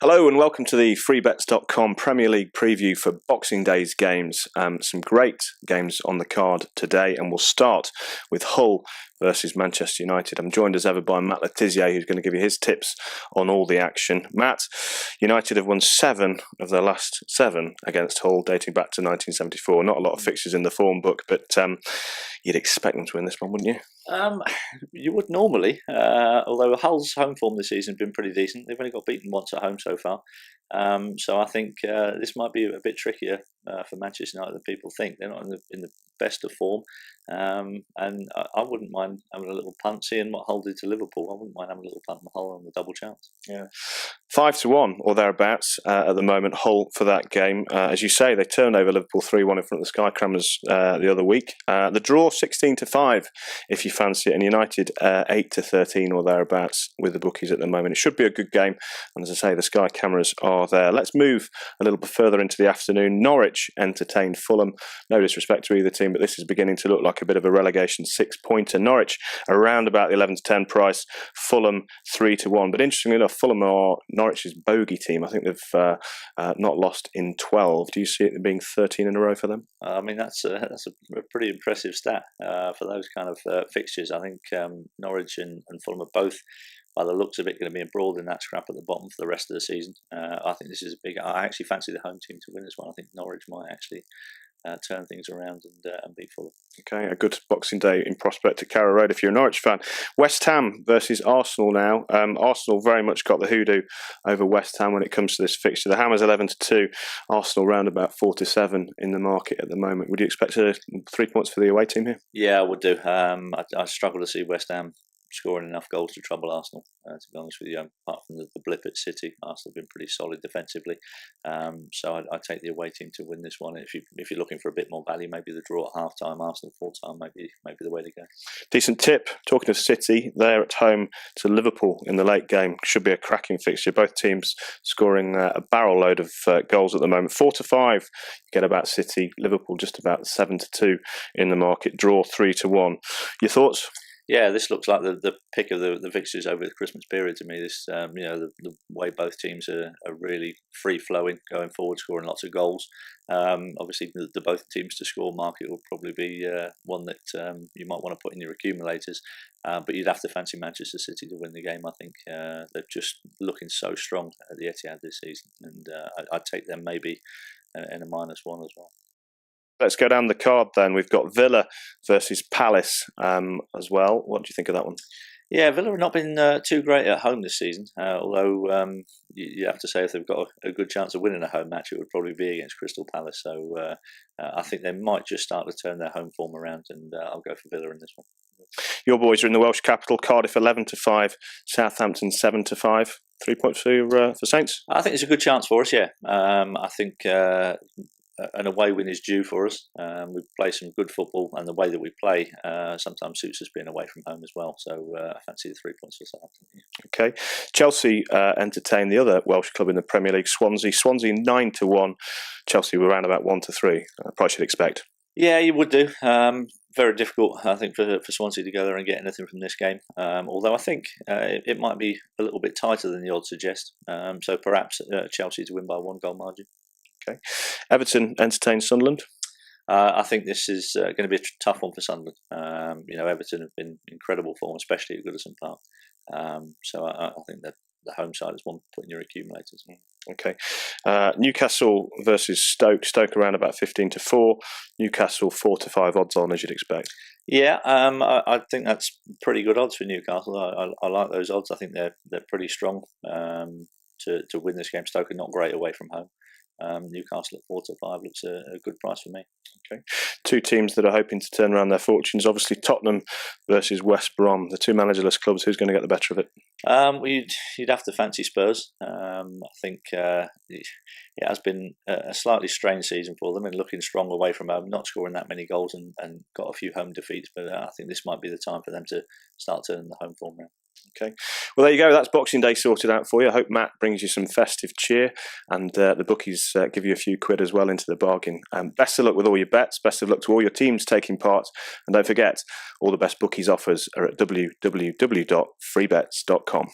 Hello and welcome to the freebets.com Premier League preview for Boxing Day's games. Some great games on the card today, and we'll start with Hull versus Manchester United. I'm joined as ever by Matt Le Tissier, who's going to give you his tips on all the action. Matt, United have won 7 of their last 7 against Hull, dating back to 1974. Not a lot of fixtures in the form book, but you'd expect them to win this one, wouldn't you? You would normally, although Hull's home form this season has been pretty decent. They've only got beaten once at home so far. So I think this might be a bit trickier for Manchester United than people think. They're not in the best of form. And I wouldn't mind having a little punt, seeing what Hull did to Liverpool. I wouldn't mind having a little punt on Hull on the double chance. Yeah, 5-1 or thereabouts at the moment. Hull for that game, as you say, they turned over Liverpool 3-1 in front of the Sky Crammers the other week. The draw 16-5 if you fancy it, and United 8-13 or thereabouts with the bookies at the moment. It should be a good game, and as I say, the Sky Cameras are there. Let's move a little bit further into the afternoon. Norwich entertained Fulham. No disrespect to either team, but this is beginning to look like a bit of a relegation 6-pointer. Norwich around about the 11-10 price. Fulham 3-1. But interestingly enough, Fulham are Norwich's bogey team. I think they've not lost in 12. Do you see it being 13 in a row for them? I mean, that's a pretty impressive stat for those kind of fixtures. I think Norwich and Fulham are both, by the looks of it, going to be embroiled in that scrap at the bottom for the rest of the season. I think this is a big. I actually fancy the home team to win this one. I think Norwich might actually turn things around and beat Fulham. Okay, a good Boxing Day in prospect at Carrow Road if you're a Norwich fan. West Ham versus Arsenal now. Arsenal very much got the hoodoo over West Ham when it comes to this fixture. The Hammers 11-2, Arsenal round about 4-7 in the market at the moment. Would you expect 3 points for the away team here? Yeah, I would do. I struggle to see West Ham scoring enough goals to trouble Arsenal, to be honest with you. Apart from the blip at City, Arsenal have been pretty solid defensively. So I'd take the away team to win this one. If you're looking for a bit more value, maybe the draw at half-time, Arsenal full-time, maybe the way to go. Decent tip. Talking of City, they're at home to Liverpool in the late game. Should be a cracking fixture. Both teams scoring a barrel load of goals at the moment. 4-5, you get about City. Liverpool just about 7-2 in the market. Draw 3-1. Your thoughts? Yeah, this looks like the pick of the fixtures over the Christmas period to me. This, the way both teams are really free-flowing, going forward, scoring lots of goals. Obviously, the both teams to score market will probably be one that you might want to put in your accumulators. But you'd have to fancy Manchester City to win the game. I think they're just looking so strong at the Etihad this season. And I'd take them maybe in a -1 as well. Let's go down the card then. We've got Villa versus Palace as well. What do you think of that one? Yeah, Villa have not been too great at home this season. Although you have to say if they've got a good chance of winning a home match, it would probably be against Crystal Palace. So I think they might just start to turn their home form around, and I'll go for Villa in this one. Your boys are in the Welsh capital. Cardiff 11-5, Southampton 7-5. 3 points for Saints. I think it's a good chance for us. Yeah, I think. An away win is due for us. We play some good football, and the way that we play sometimes suits us being away from home as well. So I fancy the 3 points for Southampton. Okay. Chelsea entertain the other Welsh club in the Premier League, Swansea. Swansea 9-1. Chelsea were around about 1-3. Price you'd expect. Yeah, you would do. Very difficult, I think, for Swansea to go there and get anything from this game. Although I think it might be a little bit tighter than the odds suggest. So perhaps Chelsea to win by 1 goal margin. Okay. Everton entertained Sunderland. I think this is going to be a tough one for Sunderland. Everton have been incredible form, especially at Goodison Park. So I think that the home side is one to put in your accumulators. Okay. Newcastle versus Stoke. Stoke around about 15-4. Newcastle 4-5 odds on, as you'd expect. Yeah, I think that's pretty good odds for Newcastle. I like those odds. I think they're pretty strong to win this game. Stoke are not great away from home. Newcastle at 4-5 looks a good price for me. Okay, 2 teams that are hoping to turn around their fortunes. Obviously, Tottenham versus West Brom, the 2 managerless clubs. Who's going to get the better of it? You'd have to fancy Spurs. I think it has been a slightly strange season for them and looking strong away from home, not scoring that many goals and got a few home defeats. But I think this might be the time for them to start turning the home form around. Okay, well there you go. That's Boxing Day sorted out for you. I hope Matt brings you some festive cheer, and the bookies give you a few quid as well into the bargain. Best of luck with all your bets. Best of luck to all your teams taking part, and don't forget, all the best bookies offers are at www.freebets.com.